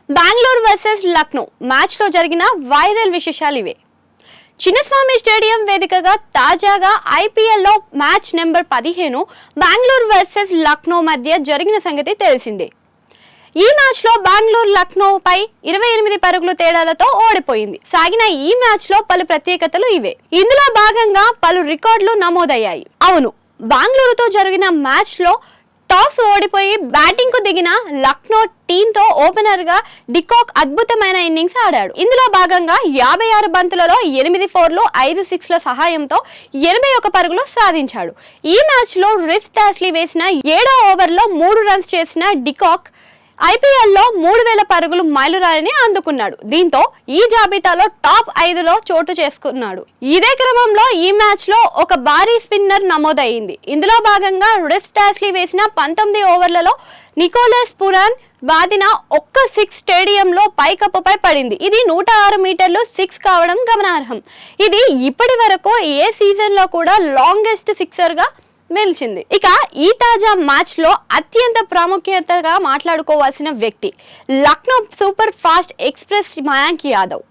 Bengaluru versus Lucknow match లో జరిగిన viral విశేషాలు ఇవే. చిన్నస్వామి స్టేడియం వేదికగా తాజాగా ఐపీఎల్ లో match number 15 Bengaluru versus Lucknow మధ్య జరిగిన సంగతి తెలిసిందే. ఈ మ్యాచ్ లో బెంగళూరు లక్నో పై 28 పరుగుల తేడాలతో ఓడిపోయింది. సాగిన ఈ మ్యాచ్ లో పలు ప్రత్యేకతలు ఇవే. ఇందులో భాగంగా పలు రికార్డులు నమోదయ్యాయి. అవును, బెంగళూరుతో జరిగిన మ్యాచ్ లో టాస్ ఓడిపోయి బ్యాటింగ్ కు దిగిన లక్నో టీంతో ఓపెనర్ గా డికాక్ అద్భుతమైన ఇన్నింగ్స్ ఆడాడు. ఇందులో భాగంగా 56 బంతులలో 8 4లు 5 6ల సహాయంతో 81 పరుగులు సాధించాడు. ఈ మ్యాచ్ లో రిస్ టాస్లీ వేసిన 7వ ఓవర్లో 3 రన్స్ చేసిన డికాక్ ఐపీఎల్ లో 3000 పరుగులు మైలురాయిని అందుకున్నాడు. దీంతో ఈ జాబితాలో టాప్ 5లో చోటు చేసుకున్నాడు. ఇదే క్రమంలో ఈ మ్యాచ్ లో ఒక భారీ స్పిన్నర్ నమోదైంది. ఇందులో భాగంగా రిస్ టాస్లీ వేసిన 19 ఓవర్లలో నికోలస్ పురాన్ బాదిన ఒక్క 6 స్టేడియంలో పైకప్పుపై పడింది. ఇది 106 మీటర్లు 6 కావడం గమనార్హం. ఇది ఇప్పటి వరకు ఏ సీజన్ లో కూడా లాంగెస్ట్ సిక్సర్ గా నిలిచింది. ఇక ఈ తాజా మ్యాచ్ లో అత్యంత ప్రాముఖ్యతగా మాట్లాడుకోవాల్సిన వ్యక్తి Lucknow super fast express Mayank Yadav.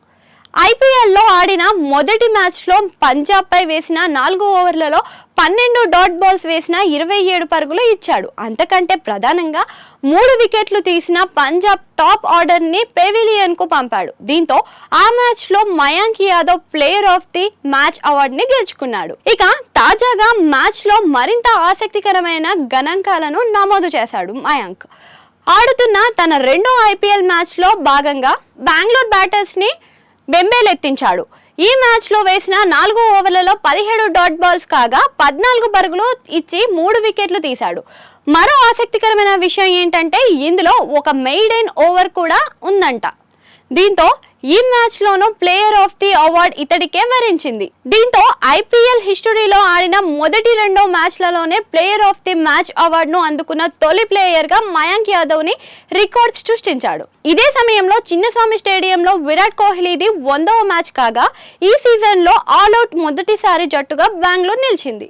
IPL లో ఆడిన మొదటి మ్యాచ్ లో పంజాబ్ పై వేసిన 4 ఓవర్లలో 12 డాట్ బాల్స్ వేసిన 27 పరుగులు ఇచ్చాడు. అంతకంటే ప్రధానంగా 3 వికెట్లు తీసిన పంజాబ్ టాప్ ఆర్డర్ ని పెవిలియన్ కు పంపాడు. దీంతో ఆ మ్యాచ్ లో Mayank Yadav player of the match award ని గెలుచుకున్నాడు. ఇక తాజాగా మ్యాచ్ లో మరింత ఆసక్తికరమైన గణాంకాలను నమోదు చేశాడు మయాంక్. ఆడుతున్న తన రెండో ఐపీఎల్ మ్యాచ్ లో భాగంగా బెంగళూరు బ్యాటర్స్ ని బెంబేలెత్తించాడు. ఈ మ్యాచ్ లో వేసిన 4 ఓవర్లలో 17 డాట్ బాల్స్ కాగా 14 పరుగులు ఇచ్చి 3 వికెట్లు తీశాడు. మరో ఆసక్తికరమైన విషయం ఏంటంటే ఇందులో ఒక మెయిడెన్ ఓవర్ కూడా ఉందంట. దీంతో ఈ మ్యాచ్ లోనూ ప్లేయర్ ఆఫ్ ది అవార్డ్ ఇతడికే వరించింది. దీంతో ఐపీఎల్ హిస్టరీలో ఆడిన మొదటి 2 మ్యాచ్లలోనే ప్లేయర్ ఆఫ్ ది మ్యాచ్ అవార్డును అందుకున్న తొలి ప్లేయర్ గా మయాంక్ యాదవ్ ని రికార్డ్ సృష్టించాడు. ఇదే సమయంలో చిన్నస్వామి స్టేడియంలో విరాట్ కోహ్లీది 100వ మ్యాచ్ కాగా ఈ సీజన్ లో ఆల్అౌట్ మొదటిసారి జట్టుగా బెంగళూరు నిలిచింది.